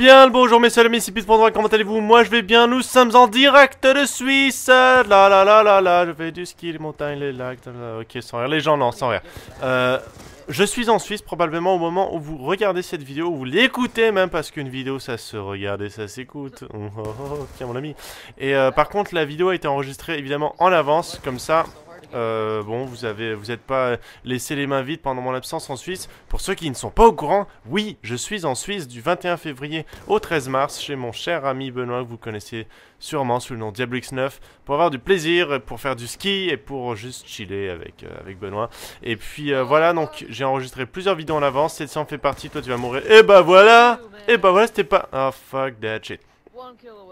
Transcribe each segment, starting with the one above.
Bien le bonjour messieurs amis, c'est Pete.3, comment allez-vous? Moi je vais bien, nous sommes en direct de Suisse. Je fais du ski, les montagnes, les lacs, ok sans rire, les gens non, sans rire. Je suis en Suisse probablement au moment où vous regardez cette vidéo, où vous l'écoutez même, parce qu'une vidéo ça se regarde et ça s'écoute. Tiens mon ami. Et par contre la vidéo a été enregistrée évidemment en avance, comme ça... bon, vous êtes pas laissé les mains vides pendant mon absence en Suisse. Pour ceux qui ne sont pas au courant, oui, je suis en Suisse du 21 février au 13 mars chez mon cher ami Benoît, que vous connaissez sûrement sous le nom DiabloX9, pour avoir du plaisir, pour faire du ski et pour juste chiller avec Benoît. Et puis voilà, donc j'ai enregistré plusieurs vidéos en avance, celle-ci en fait partie, toi tu vas mourir. Et bah voilà, c'était pas... Ah fuck that shit.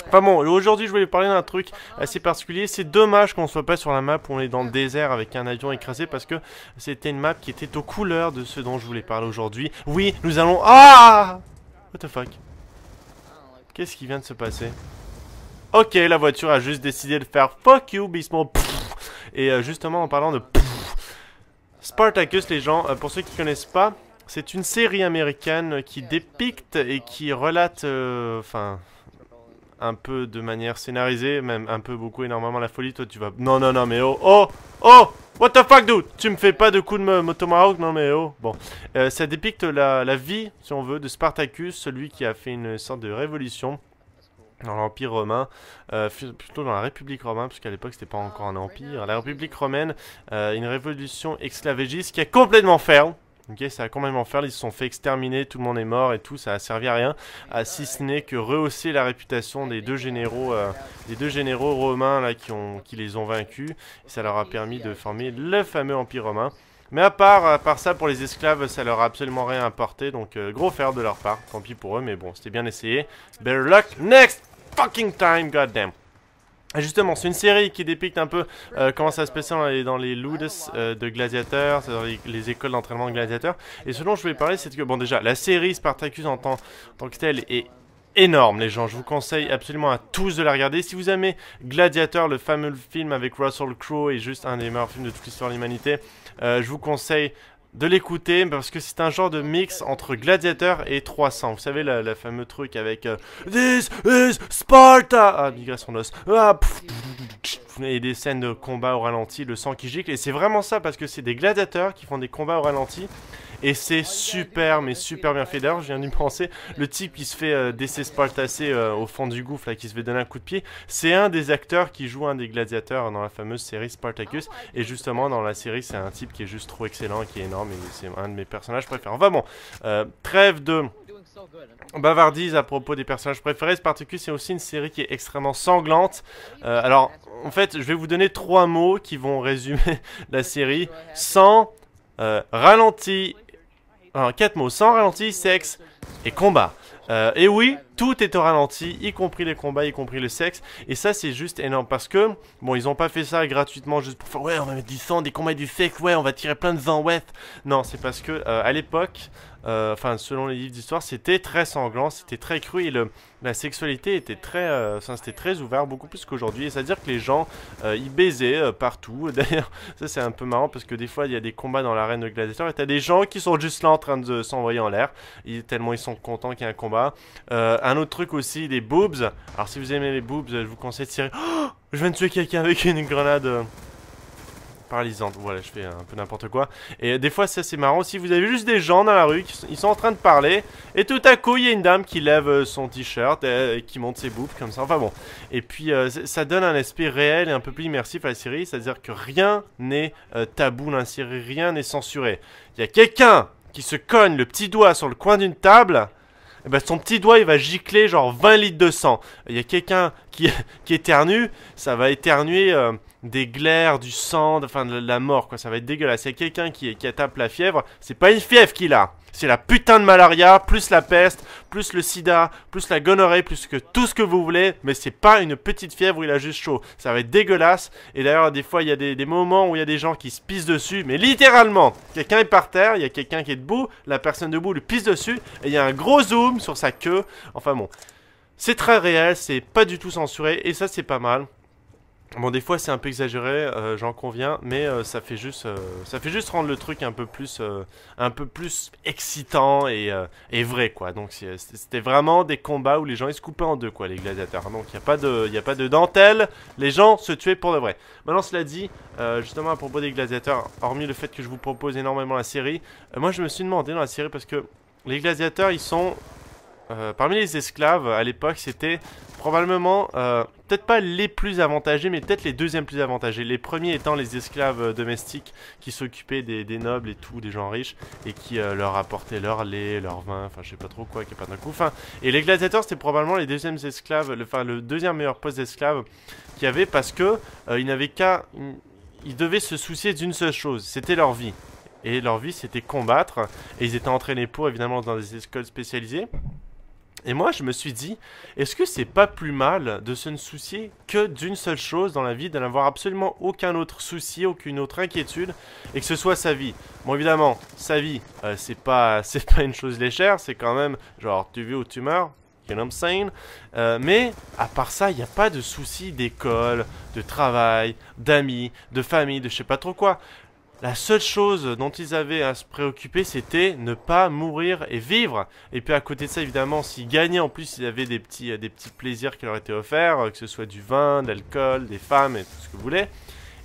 Enfin bon, aujourd'hui je voulais parler d'un truc assez particulier. C'est dommage qu'on soit pas sur la map où on est dans le désert avec un avion écrasé, parce que c'était une map qui était aux couleurs de ce dont je voulais parler aujourd'hui. Oui, nous allons... Ah! What the fuck? Qu'est-ce qui vient de se passer? Ok, la voiture a juste décidé de faire fuck you, Bismo. Et justement en parlant de... Spartacus, les gens, pour ceux qui connaissent pas, c'est une série américaine qui dépicte et qui relate... Enfin... un peu de manière scénarisée, même un peu, beaucoup, énormément la folie. Toi tu vas... Non, mais oh, what the fuck dude? Tu me fais pas de coup de motomahawk? Non mais oh. Bon, ça dépicte la vie, si on veut, de Spartacus, celui qui a fait une sorte de révolution dans l'Empire romain, plutôt dans la République romaine, parce qu'à l'époque c'était pas encore un empire. La République romaine, une révolution esclavagiste qui a complètement fail. Ok, ça a complètement fait, ils se sont fait exterminer, tout le monde est mort et tout, ça a servi à rien, si ce n'est que rehausser la réputation des deux généraux romains là qui les ont vaincus, et ça leur a permis de former le fameux Empire romain. Mais à part ça, pour les esclaves, ça leur a absolument rien apporté, donc gros fail de leur part, tant pis pour eux, mais bon, c'était bien essayé. Better luck next fucking time, goddamn. Et justement, c'est une série qui dépicte un peu comment ça se passe dans les ludes de gladiateurs, dans les écoles d'entraînement de gladiateurs. Et ce dont je voulais parler, c'est que, bon déjà, la série Spartacus en tant que telle est énorme, les gens. Je vous conseille absolument à tous de la regarder. Si vous aimez Gladiator, le fameux film avec Russell Crowe, et juste un des meilleurs films de toute l'histoire de l'humanité, je vous conseille de l'écouter, parce que c'est un genre de mix entre Gladiator et 300. Vous savez, la fameux truc avec This is Sparta. Ah, migration d'os. Et des scènes de combat au ralenti, le sang qui gicle. Et c'est vraiment ça, parce que c'est des gladiateurs qui font des combats au ralenti. Et c'est super, mais super bien fait. D'ailleurs, je viens d'y penser, le type qui se fait Spartacé au fond du gouffre, là, qui se fait donner un coup de pied, c'est un des acteurs qui joue un des gladiateurs dans la fameuse série Spartacus. Et justement, dans la série, c'est un type qui est juste trop excellent, qui est énorme, et c'est un de mes personnages préférés. Enfin bon, trêve de bavardise à propos des personnages préférés. Spartacus, c'est aussi une série qui est extrêmement sanglante. Alors, en fait, je vais vous donner 3 mots qui vont résumer la série. Sans ralenti... 4 mots, sans ralenti, sexe et combat. Et oui, tout est au ralenti, y compris les combats, y compris le sexe. Et ça, c'est juste énorme, parce que, bon, ils ont pas fait ça gratuitement juste pour faire, ouais, on va mettre du sang, des combats et du sexe, ouais, on va tirer plein de sang, ouais. Non, c'est parce que, à l'époque, enfin, selon les livres d'histoire, c'était très sanglant, c'était très cru, et la sexualité était c'était très ouvert, beaucoup plus qu'aujourd'hui. Et c'est-à-dire que les gens, ils baisaient partout. D'ailleurs, ça c'est un peu marrant, parce que des fois, il y a des combats dans l'arène de gladiateurs, et t'as des gens qui sont juste là en train de s'envoyer en l'air, tellement ils sont contents qu'il y ait un combat. Un autre truc aussi, les boobs. Alors si vous aimez les boobs, je vous conseille de tirer. Oh, je viens de tuer quelqu'un avec une grenade paralysante. Voilà, je fais un peu n'importe quoi. Et des fois, ça c'est marrant aussi. Vous avez juste des gens dans la rue, ils sont en train de parler, et tout à coup, il y a une dame qui lève son t-shirt et qui monte ses boobs comme ça. Enfin bon. Et puis, ça donne un aspect réel et un peu plus immersif à la série. C'est-à-dire que rien n'est tabou dans la série, rien n'est censuré. Il y a quelqu'un qui se cogne le petit doigt sur le coin d'une table. Et ben son petit doigt il va gicler genre 20 litres de sang. Il y a quelqu'un qui éternue, ça va éternuer des glaires, du sang, enfin de la mort quoi, ça va être dégueulasse. Il y a quelqu'un qui tape la fièvre, c'est pas une fièvre qu'il a, c'est la putain de malaria, plus la peste, plus le sida, plus la gonorrhée, plus que tout ce que vous voulez, mais c'est pas une petite fièvre où il a juste chaud, ça va être dégueulasse. Et d'ailleurs des fois il y a des moments où il y a des gens qui se pissent dessus, mais littéralement, quelqu'un est par terre, il y a quelqu'un qui est debout, la personne debout lui pisse dessus, et il y a un gros zoom sur sa queue, enfin bon. C'est très réel, c'est pas du tout censuré, et ça c'est pas mal. Bon, des fois c'est un peu exagéré, j'en conviens, mais ça fait juste rendre le truc un peu plus excitant et vrai, quoi. Donc c'était vraiment des combats où les gens ils se coupaient en deux, quoi, les gladiateurs. Donc il y a pas de dentelle, les gens se tuaient pour de vrai. Maintenant cela dit, justement à propos des gladiateurs, hormis le fait que je vous propose énormément la série, moi je me suis demandé dans la série parce que les gladiateurs ils sont parmi les esclaves à l'époque, c'était probablement peut-être pas les plus avantagés, mais peut-être les deuxièmes plus avantagés. Les premiers étant les esclaves domestiques qui s'occupaient des nobles et tout, des gens riches, et qui leur apportaient leur lait, leur vin, enfin je sais pas trop quoi, qui est pas d'un coup. Enfin, et les gladiateurs c'était probablement les deuxièmes esclaves, le deuxième meilleur poste d'esclave qu'il y avait parce que ils n'avaient qu'à, ils devaient se soucier d'une seule chose, c'était leur vie. Et leur vie c'était combattre, et ils étaient entraînés pour évidemment dans des écoles spécialisées. Et moi, je me suis dit, est-ce que c'est pas plus mal de se ne soucier que d'une seule chose dans la vie, de n'avoir absolument aucun autre souci, aucune autre inquiétude, et que ce soit sa vie. Bon, évidemment, sa vie, c'est pas une chose légère, c'est quand même, genre, tu vis ou tu meurs, you know what I'm saying? Mais, à part ça, il n'y a pas de souci d'école, de travail, d'amis, de famille, de je sais pas trop quoi. La seule chose dont ils avaient à se préoccuper, c'était ne pas mourir et vivre. Et puis à côté de ça, évidemment, s'ils gagnaient, en plus, ils avaient des petits plaisirs qui leur étaient offerts, que ce soit du vin, de l'alcool, des femmes et tout ce que vous voulez.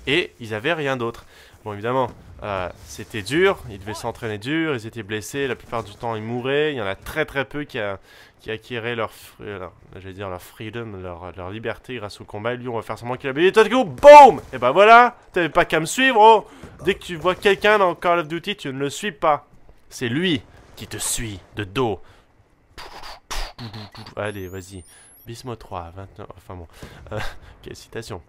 Et ils avaient rien d'autre. Bon, évidemment, c'était dur, ils devaient s'entraîner dur, ils étaient blessés, la plupart du temps ils mouraient. Il y en a très très peu qui acquéraient leur freedom, leur liberté grâce au combat. Et lui, on va faire semblant qu'il a baigné. Toi, boum! Et ben voilà, t'avais pas qu'à me suivre, oh! Dès que tu vois quelqu'un dans Call of Duty, tu ne le suis pas. C'est lui qui te suit de dos. Allez, vas-y. Bismo 3, 29, enfin bon. Quelle citation.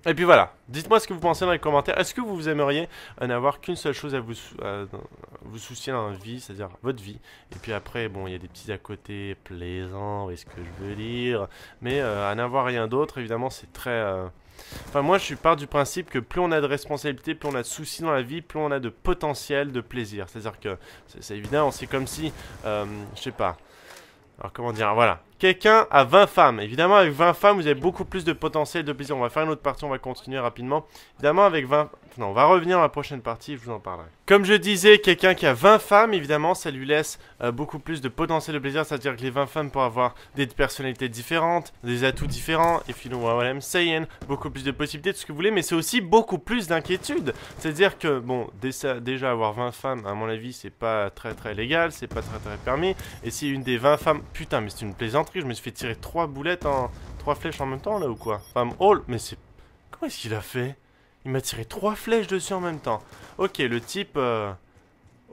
Et puis voilà, dites-moi ce que vous pensez dans les commentaires. Est-ce que vous aimeriez n'avoir qu'une seule chose à vous soucier dans la vie, c'est-à-dire votre vie. Et puis après, bon, il y a des petits à côté plaisants, est-ce que je veux dire. Mais à n'avoir rien d'autre, évidemment, c'est très... Enfin, moi, je suis part du principe que plus on a de responsabilités, plus on a de soucis dans la vie, plus on a de potentiel de plaisir. C'est-à-dire que, c'est évident, c'est comme si, je sais pas... Alors comment dire, voilà. Quelqu'un a 20 femmes. Évidemment, avec 20 femmes, vous avez beaucoup plus de potentiel de plaisir. On va faire une autre partie, on va continuer rapidement. Évidemment, avec 20... Non, on va revenir dans la prochaine partie, je vous en parlerai. Comme je disais, quelqu'un qui a 20 femmes, évidemment, ça lui laisse beaucoup plus de potentiel de plaisir. C'est-à-dire que les 20 femmes pourront avoir des personnalités différentes, des atouts différents. Et puis, what I'm saying, beaucoup plus de possibilités, tout ce que vous voulez. Mais c'est aussi beaucoup plus d'inquiétude. C'est-à-dire que, bon, déjà avoir 20 femmes, à mon avis, c'est pas très très légal, c'est pas très très permis. Et si une des 20 femmes... Putain, mais c'est une plaisanterie, je me suis fait tirer 3 flèches en même temps, là, ou quoi? Femme, oh, mais c'est... Comment est-ce qu'il a fait? Il m'a tiré 3 flèches dessus en même temps. Ok, le type...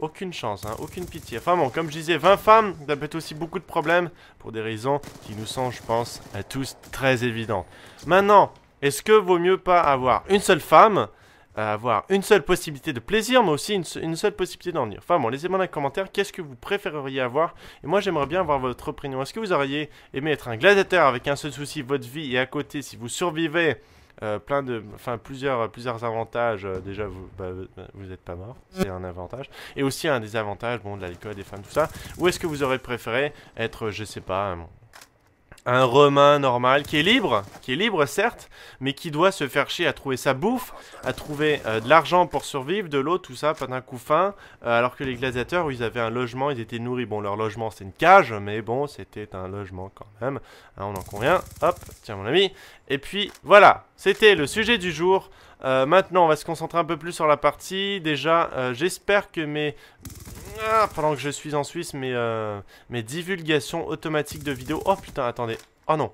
aucune chance, hein, aucune pitié. Enfin bon, comme je disais, 20 femmes, ça peut être aussi beaucoup de problèmes, pour des raisons qui nous sont, je pense, à tous très évidentes. Maintenant, est-ce que vaut mieux pas avoir une seule femme, avoir une seule possibilité de plaisir, mais aussi une seule possibilité d'ennui? Enfin bon, laissez-moi dans les commentaires, qu'est-ce que vous préféreriez avoir? Et moi, j'aimerais bien avoir votre opinion. Est-ce que vous auriez aimé être un gladiateur avec un seul souci, votre vie, et à côté, si vous survivez... plusieurs avantages. Déjà, vous n'êtes pas mort, c'est un avantage. Et aussi un désavantage, bon, de l'alcool, des femmes, tout ça. Ou est-ce que vous aurez préféré être, je sais pas, un Romain normal qui est libre certes, mais qui doit se faire chier à trouver sa bouffe, à trouver de l'argent pour survivre, de l'eau, tout ça, pas d'un coup faim, alors que les gladiateurs, où ils avaient un logement, ils étaient nourris. Bon, leur logement, c'est une cage, mais bon, c'était un logement quand même. Hein, on en convient. Hop, tiens mon ami. Et puis, voilà, c'était le sujet du jour. Maintenant, on va se concentrer un peu plus sur la partie. Déjà, j'espère que pendant que je suis en Suisse, mes divulgations automatiques de vidéos... Oh putain, attendez. Oh non.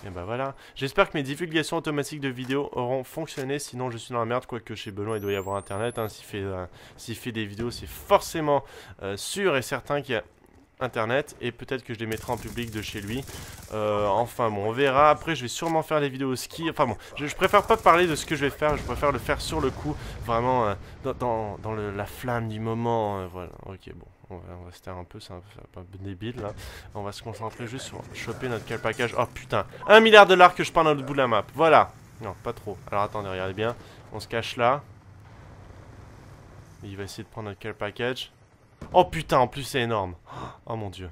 Et bah voilà. J'espère que mes divulgations automatiques de vidéos auront fonctionné. Sinon, je suis dans la merde. Quoique chez Benoît, il doit y avoir internet. Hein. S'il fait des vidéos, c'est forcément sûr et certain qu'il y a internet. Et peut-être que je les mettrai en public de chez lui. Enfin bon, on verra. Après, je vais sûrement faire des vidéos ski. Enfin bon, je préfère pas parler de ce que je vais faire. Je préfère le faire sur le coup. Vraiment dans la flamme du moment. Voilà, ok, bon. On va se taire un peu, c'est un peu débile là. On va se concentrer juste sur choper notre care package. Oh putain, 1 milliard de $, que je pars dans l'autre bout de la map. Voilà. Non, pas trop. Alors attendez, regardez bien. On se cache là. Il va essayer de prendre notre care package. Oh putain, en plus c'est énorme. Oh mon dieu.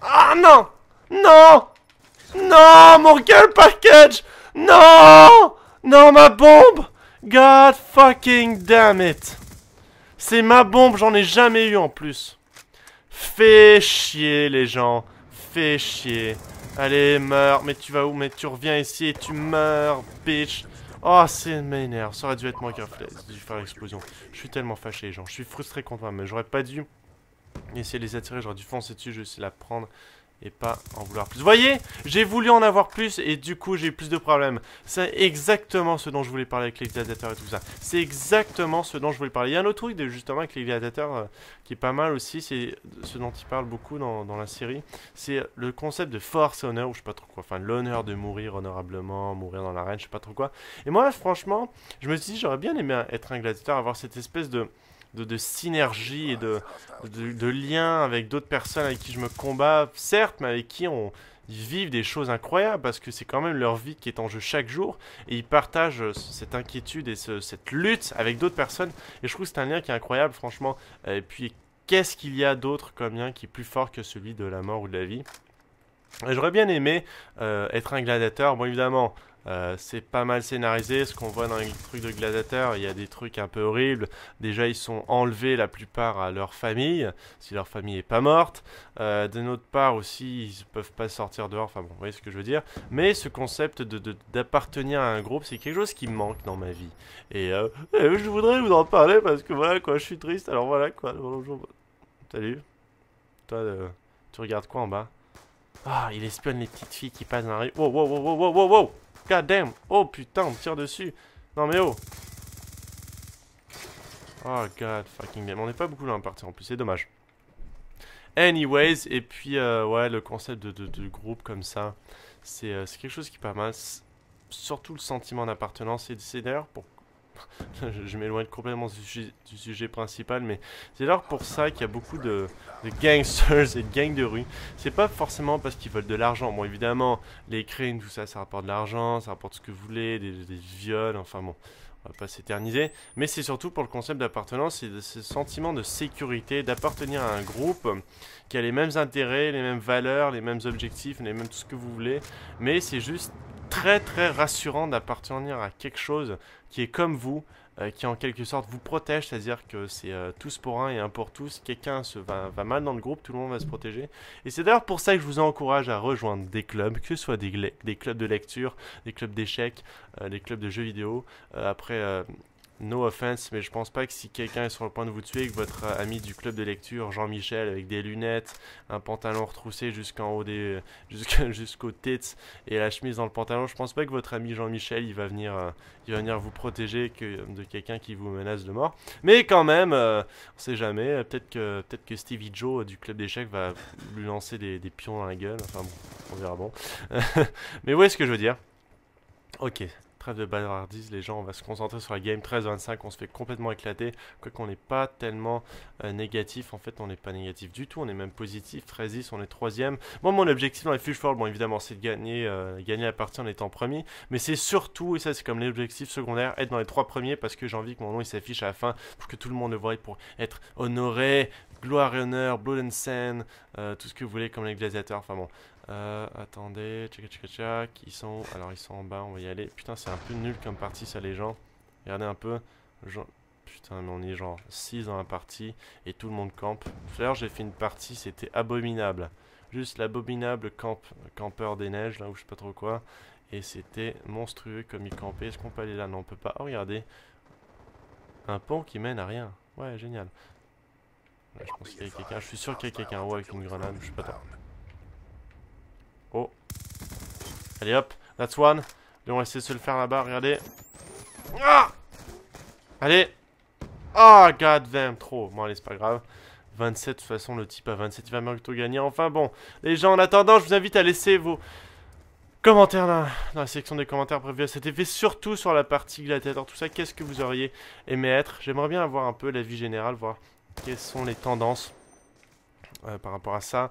Ah non! Non! Non, mon care package. Non. Non, ma bombe. God fucking damn it. C'est ma bombe, j'en ai jamais eu en plus. Fais chier les gens. Fais chier. Allez, meurs. Mais tu vas où? Mais tu reviens ici et tu meurs, bitch. Oh, c'est m'énerve. Ça aurait dû être moi qui aurait dû faire l'explosion. Je suis tellement fâché, les gens. Je suis frustré contre moi, mais j'aurais pas dû essayer de les attirer. J'aurais dû foncer dessus. Je vais essayer de la prendre et pas en vouloir plus. Vous voyez? J'ai voulu en avoir plus et du coup, j'ai eu plus de problèmes. C'est exactement ce dont je voulais parler avec les gladiateurs et tout ça. C'est exactement ce dont je voulais parler. Il y a un autre truc justement avec les gladiateurs qui est pas mal aussi. C'est ce dont ils parlent beaucoup dans la série. C'est le concept de force et honneur, ou je sais pas trop quoi. Enfin, l'honneur de mourir honorablement, mourir dans l'arène, je sais pas trop quoi. Et moi, franchement, je me suis dit, j'aurais bien aimé être un gladiateur, avoir cette espèce de synergie et de lien avec d'autres personnes avec qui je me combats, certes, mais avec qui ils vivent des choses incroyables parce que c'est quand même leur vie qui est en jeu chaque jour et ils partagent cette inquiétude et cette lutte avec d'autres personnes et je trouve que c'est un lien qui est incroyable franchement. Et puis qu'est-ce qu'il y a d'autre comme lien qui est plus fort que celui de la mort ou de la vie? Et j'aurais bien aimé être un gladiateur. Bon évidemment c'est pas mal scénarisé, ce qu'on voit dans les trucs de gladiateurs, il y a des trucs un peu horribles. Déjà ils sont enlevés la plupart à leur famille, si leur famille est pas morte. D'une autre part aussi, ils peuvent pas sortir dehors, enfin bon, vous voyez ce que je veux dire. Mais ce concept d'appartenir à un groupe, c'est quelque chose qui me manque dans ma vie. Et je voudrais vous en parler parce que voilà quoi, je suis triste, alors voilà quoi. Bonjour. Salut. Toi, tu regardes quoi en bas? Ah, il espionne les petites filles qui passent dans la rue. Wow, wow, wow, wow, wow, wow, wow. God damn. Oh putain, on me tire dessus. Non mais oh. Oh god fucking damn. On n'est pas beaucoup dans la partie en plus, c'est dommage. Anyways, et puis ouais, le concept de groupe comme ça, c'est quelque chose qui est pas mal. Surtout le sentiment d'appartenance. C'est d'ailleurs pour... je m'éloigne complètement du sujet principal, mais c'est d'ailleurs pour ça qu'il y a beaucoup de gangsters et de gangs de rue. C'est pas forcément parce qu'ils veulent de l'argent. Bon, évidemment, les crimes, tout ça, ça rapporte de l'argent, ça rapporte ce que vous voulez, des viols, enfin bon, on va pas s'éterniser. Mais c'est surtout pour le concept d'appartenance, c'est ce sentiment de sécurité, d'appartenir à un groupe qui a les mêmes intérêts, les mêmes valeurs, les mêmes objectifs, les mêmes tout ce que vous voulez. Mais c'est juste très très rassurant d'appartenir à quelque chose qui est comme vous, qui en quelque sorte vous protège, c'est-à-dire que c'est tous pour un et un pour tous. Quelqu'un va mal dans le groupe, tout le monde va se protéger. Et c'est d'ailleurs pour ça que je vous encourage à rejoindre des clubs, que ce soit des clubs de lecture, des clubs d'échecs, des clubs de jeux vidéo. Après, no offense, mais je pense pas que si quelqu'un est sur le point de vous tuer, que votre ami du club de lecture, Jean-Michel, avec des lunettes, un pantalon retroussé jusqu'en haut jusqu'aux têtes et la chemise dans le pantalon, je pense pas que votre ami Jean-Michel il va venir vous protéger de quelqu'un qui vous menace de mort. Mais quand même, on sait jamais, peut-être que Stevie Joe du club d'échecs va lui lancer des pions dans la gueule. Enfin bon, on verra bon. Mais où est-ce que je veux dire? Ok. Trêve de bavardise, les gens, on va se concentrer sur la game 13-25, on se fait complètement éclater, quoiqu'on n'est pas tellement négatif, en fait on n'est pas négatif du tout, on est même positif, 13-10, on est 3ème. Bon, mon objectif dans les Fuge Fall, bon évidemment c'est de gagner la partie en étant premier, mais c'est surtout, et ça c'est comme l'objectif secondaire, être dans les 3 premiers, parce que j'ai envie que mon nom il s'affiche à la fin, pour que tout le monde le voie, pour être honoré, gloire et honneur, blood and sand, tout ce que vous voulez comme les gladiateurs, enfin bon. Attendez, tchac, ils sont en bas, on va y aller. Putain, c'est un peu nul comme partie ça les gens. Regardez un peu. Putain, mais on est genre 6 dans la partie et tout le monde campe. Tout à l'heure, j'ai fait une partie, c'était abominable. Juste l'abominable campeur des neiges, là où je sais pas trop quoi. Et c'était monstrueux comme il campait. Est-ce qu'on peut aller là? Non, on peut pas. Oh, regardez. Un pont qui mène à rien. Ouais, génial. Là, je pense qu'il y a quelqu'un. Je suis sûr qu'il y a quelqu'un en haut avec une grenade. Je sais pas trop. Oh. Allez hop, that's one. Et on va essayer de se le faire là-bas, regardez. Ah! Allez. Ah, god damn, trop. Bon, allez, c'est pas grave. 27, de toute façon, le type à 27, il va bientôt gagner. Enfin bon, les gens, en attendant, je vous invite à laisser vos commentaires dans la section des commentaires prévus à cet effet. Surtout sur la partie gladiateur, tout ça. Qu'est-ce que vous auriez aimé être? J'aimerais bien avoir un peu l'avis général, voir quelles sont les tendances par rapport à ça.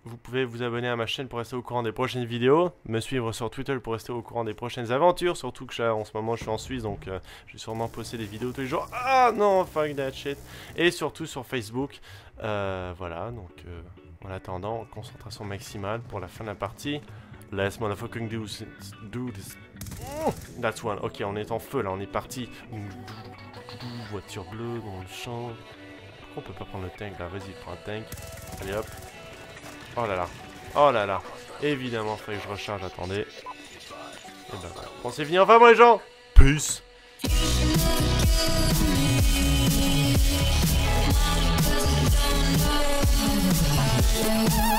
Vous pouvez vous abonner à ma chaîne pour rester au courant des prochaines vidéos, me suivre sur Twitter pour rester au courant des prochaines aventures, surtout que en ce moment je suis en Suisse, donc je vais sûrement poster des vidéos tous les jours. Ah non, fuck that shit. Et surtout sur Facebook. Voilà, donc en attendant, concentration maximale pour la fin de la partie. Let's motherfucking do this. That's one. Ok, on est en feu là, on est parti. Voiture bleue dans le champ. Pourquoi on peut pas prendre le tank là? Vas-y, prends un tank. Allez hop. Oh là là. Oh là là. Évidemment, fallait que je recharge, attendez. Et ben voilà. Bon, c'est fini enfin, moi les gens. Peace. Yeah.